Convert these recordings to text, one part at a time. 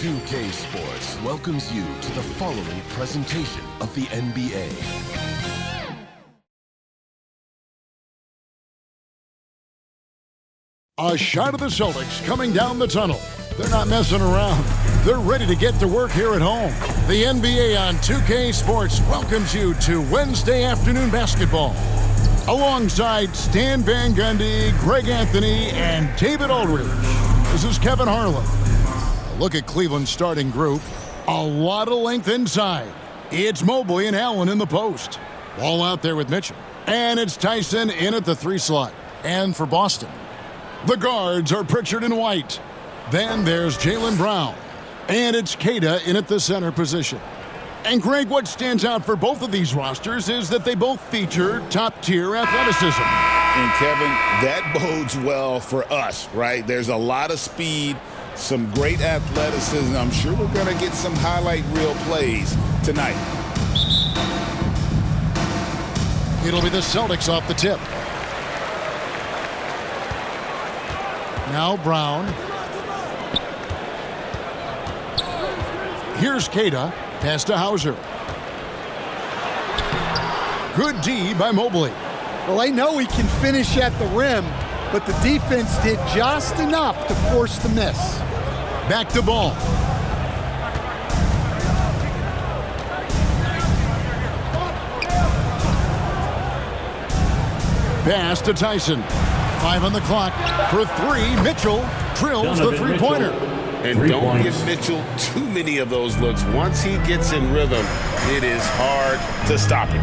2K Sports welcomes you to the following presentation of the NBA. A shot of the Celtics coming down the tunnel. They're not messing around. They're ready to get to work here at home. The NBA on 2K Sports welcomes you to Wednesday afternoon basketball. Alongside Stan Van Gundy, Greg Anthony, and David Aldridge. This is Kevin Harlan. A look at Cleveland's starting group. A lot of length inside. It's Mobley and Allen in the post. Ball out there with Mitchell. And it's Tyson in at the 3 slot. And for Boston, the guards are Pritchard and White. Then there's Jaylen Brown. And it's Queta in at the center position. And Greg, what stands out for both of these rosters is that they both feature top-tier athleticism. And Kevin, that bodes well for us, right? There's a lot of speed, some great athleticism. I'm sure we're going to get some highlight reel plays tonight. It'll be the Celtics off the tip. Now Brown. Here's Queta. Pass to Hauser. Good D by Mobley. Well, I know he can finish at the rim, but the defense did just enough to force the miss. Back to Ball. Pass to Tyson. 5 on the clock. For 3, Mitchell drills the three-pointer. And don't give Mitchell too many of those looks. Once he gets in rhythm, it is hard to stop him.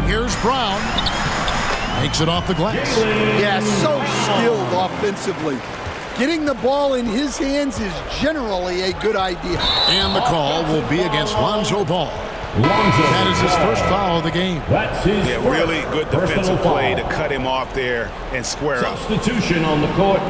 Here's Brown. Makes it off the glass. Yeah, so skilled offensively. Getting the ball in his hands is generally a good idea. And the call will be against Lonzo Ball. That is his first foul of the game. Yeah, really good defensive play to cut him off there and square up. Substitution on the court.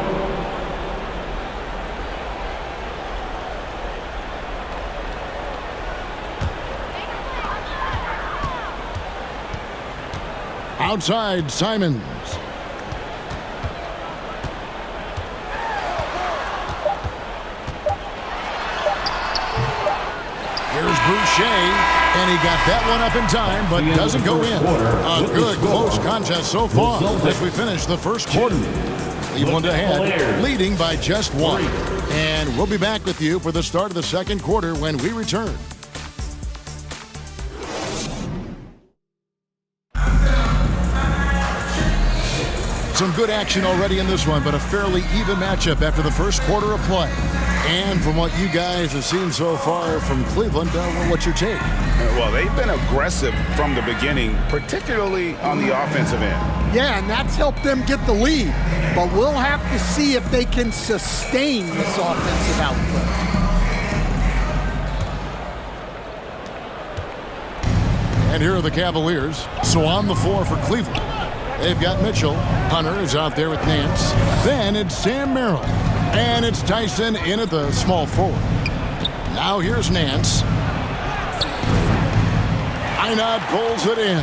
Outside, Simons. Here's Boucher, and he got that one up in time, but doesn't go in. A good, close contest so far as we finish the first quarter. Cleveland ahead, leading by just 1. And we'll be back with you for the start of the second quarter when we return. Some good action already in this one, but a fairly even matchup after the first quarter of play. And from what you guys have seen so far from Cleveland, what's your take? Well, they've been aggressive from the beginning, particularly on the offensive end. Yeah, and that's helped them get the lead. But we'll have to see if they can sustain this offensive output. And here are the Cavaliers. So on the floor for Cleveland, they've got Mitchell. Hunter is out there with Nance. Then it's Sam Merrill. And it's Tyson in at the small forward. Now here's Nance. Einad pulls it in.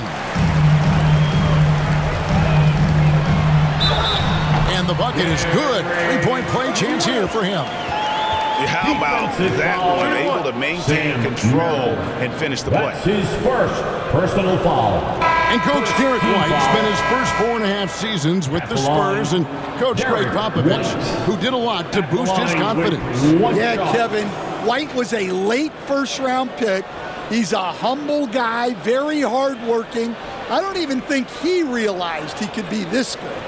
And the bucket is good. 3-point play chance here for him. How about that one? Able to maintain control and finish the play. That's his first personal foul. And Coach Derek White spent his first 4.5 seasons with the Spurs, and Coach Greg Popovich, who did a lot to boost his confidence. Yeah, Kevin, White was a late first-round pick. He's a humble guy, very hardworking. I don't even think he realized he could be this good.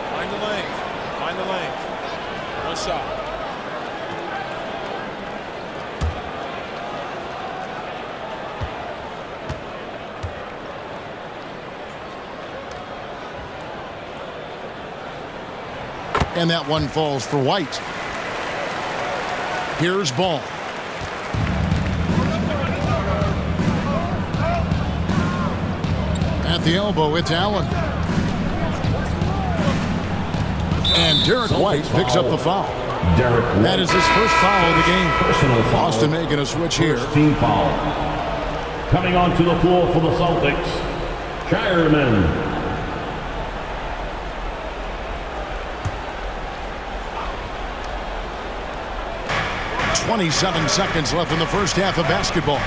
Find the lane. One shot. And that one falls for White. Here's Ball. At the elbow, it's Allen. And Derek White picks up the foul. That is his first foul of the game. Boston making a switch here. Team foul. Coming onto the floor for the Celtics, Shireman. 27 seconds left in the first half of basketball.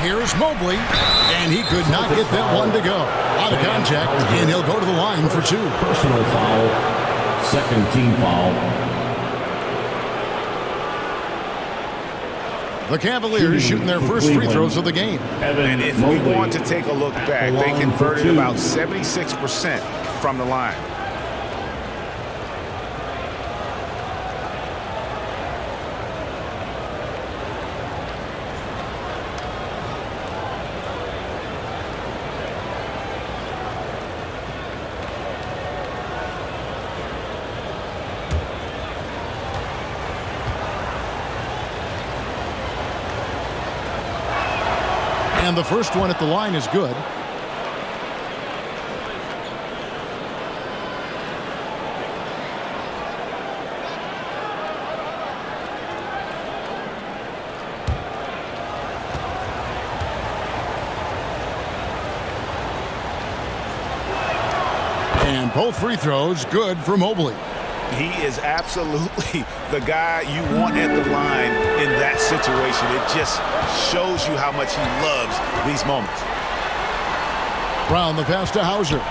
Here's Mobley, and he could not get that one to go. Out of contact, and he'll go to the line for 2. Personal foul. Second team foul. The Cavaliers shooting their first free throws of the game. And if we want to take a look back, they converted about 76% from the line. And the first one at the line is good. And both free throws good for Mobley. He is absolutely the guy you want at the line in that situation. It just shows you how much he loves these moments. Brown the pass to Hauser.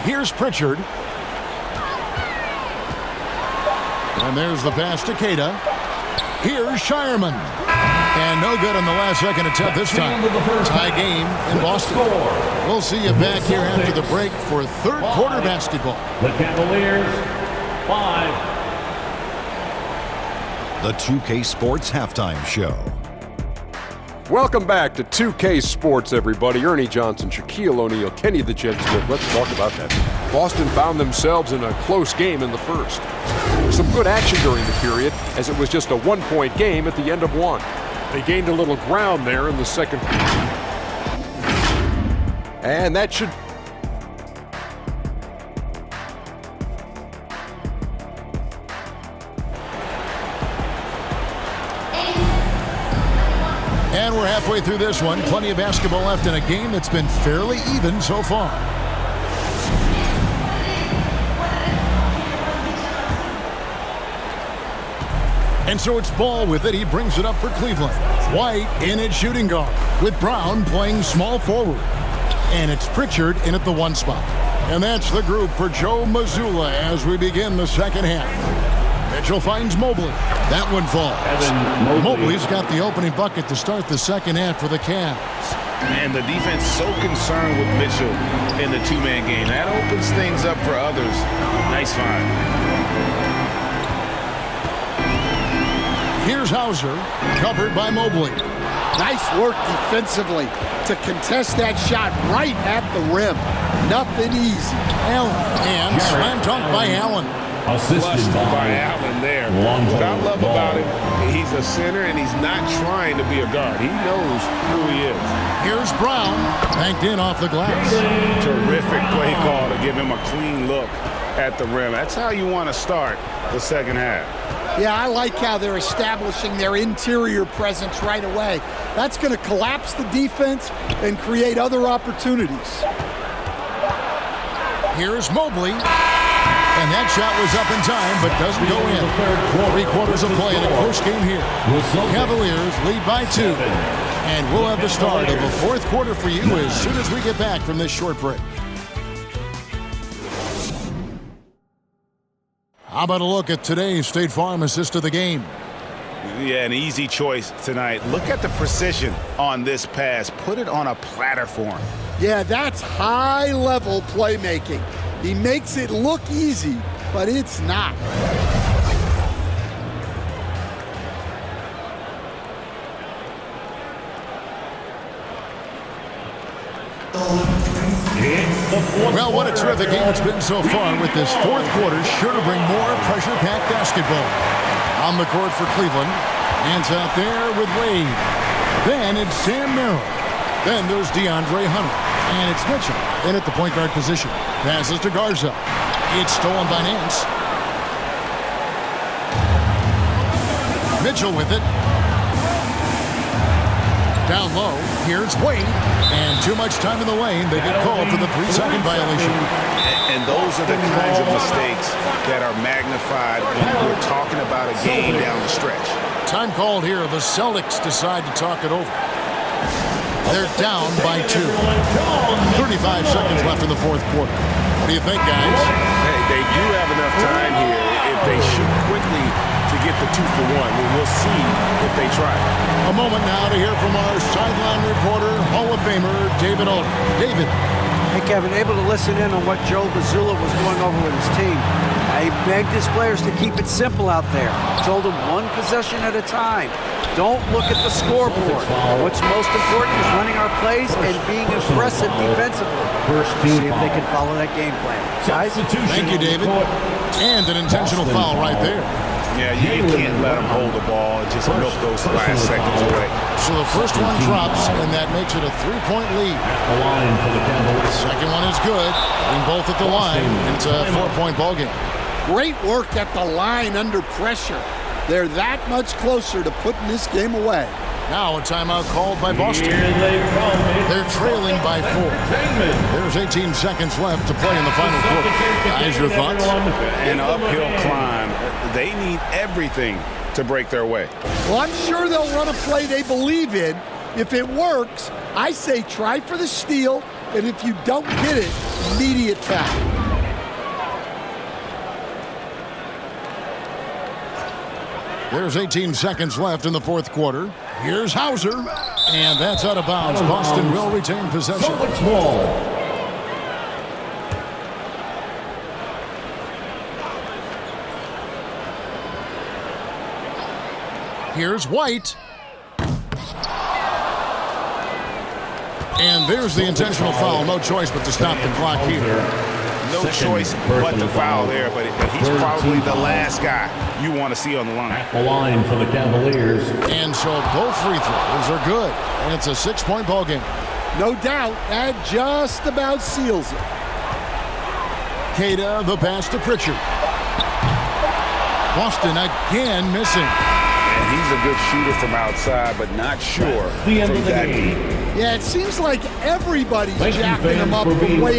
Here's Pritchard. And there's the pass to Queta. Here's Shireman. And no good on the last second attempt this time. Tie game in Boston. We'll see you back here after the break for third quarter basketball. The Cavaliers, 5. The 2K Sports Halftime Show. Welcome back to 2K Sports, everybody. Ernie Johnson, Shaquille O'Neal, Kenny the Jet Smith. Let's talk about that. Boston found themselves in a close game in the first. Some good action during the period, as it was just a one-point game at the end of one. They gained a little ground there in the second. And that should... And we're halfway through this one. Plenty of basketball left in a game that's been fairly even so far. And so it's Ball with it. He brings it up for Cleveland. White in at shooting guard, with Brown playing small forward. And it's Pritchard in at the 1 spot. And that's the group for Joe Mazzulla as we begin the second half. Mitchell finds Mobley. That one falls. Mobley's got the opening bucket to start the second half for the Cavs. And the defense so concerned with Mitchell in the two-man game. That opens things up for others. Nice find. Here's Hauser, covered by Mobley. Nice work defensively to contest that shot right at the rim. Nothing easy. Allen, and slam dunk by Allen. Assisted by Allen there. What I love about him, he's a center and he's not trying to be a guard. He knows who he is. Here's Brown, banked in off the glass. Terrific play call to give him a clean look at the rim. That's how you want to start the second half. Yeah, I like how they're establishing their interior presence right away. That's going to collapse the defense and create other opportunities. Here's Mobley. And that shot was up in time, but doesn't go in. 3/4 of play in a close game here. Cavaliers lead by 2. And we'll have the start of the fourth quarter for you as soon as we get back from this short break. How about a look at today's State Farm assist of the game? Yeah, an easy choice tonight. Look at the precision on this pass. Put it on a platter for him. Yeah, that's high-level playmaking. He makes it look easy, but it's not. Well, what a terrific game it's been so far with this fourth quarter. Sure to bring more pressure-packed basketball. On the court for Cleveland. Hands out there with Wade. Then it's Sam Merrill. Then there's DeAndre Hunter. And it's Mitchell in at the point guard position. Passes to Garza. It's stolen by Nance. Mitchell with it. Down low, here's Wade. And too much time in the lane. They get called for the 3-second violation. And those are the kinds of mistakes that are magnified when we're talking about a game down the stretch. Time called here. The Celtics decide to talk it over. They're down by 2. 35 seconds left in the fourth quarter. What do you think, guys? Hey, they do have enough time here. If they shoot quickly to get the 2 for 1, we'll see if they try. A moment now to hear from our sideline reporter, Hall of Famer David Alder. David. Hey, Kevin, able to listen in on what Joe Mazzulla was going over with his team. He begged his players to keep it simple out there. Told them one possession at a time. Don't look at the scoreboard. What's most important is running our plays and being impressive defensively. See if they can follow that game plan. Guys? Thank you, David. And an intentional foul right there. Yeah, you can't let them hold the ball and just milk those last seconds away. So the first one drops, and that makes it a 3-point lead. The line for the Cavaliers. Second one is good. Getting both at the line, and it's a 4-point ball game. Great work at the line under pressure. They're that much closer to putting this game away. Now a timeout called by Boston. They're trailing by 4. There's 18 seconds left to play in the final quarter. Guys, your thoughts? An uphill climb. They need everything to break their way. Well, I'm sure they'll run a play they believe in. If it works, I say try for the steal, and if you don't get it, immediate foul. There's 18 seconds left in the fourth quarter. Here's Hauser, and that's out of bounds. Boston will retain possession. Here's White. And there's the intentional foul. No choice but to stop the clock here. No choice but the foul there, but he's probably the last guy you want to see on the line. At the line for the Cavaliers. And so both free throws are good, and it's a 6-point ball game. No doubt, that just about seals it. Cada, the pass to Pritchard. Boston again missing. And he's a good shooter from outside, but not sure The end from of the that game. deep. Yeah, it seems like everybody's Thank you, jacking him fans, up for being way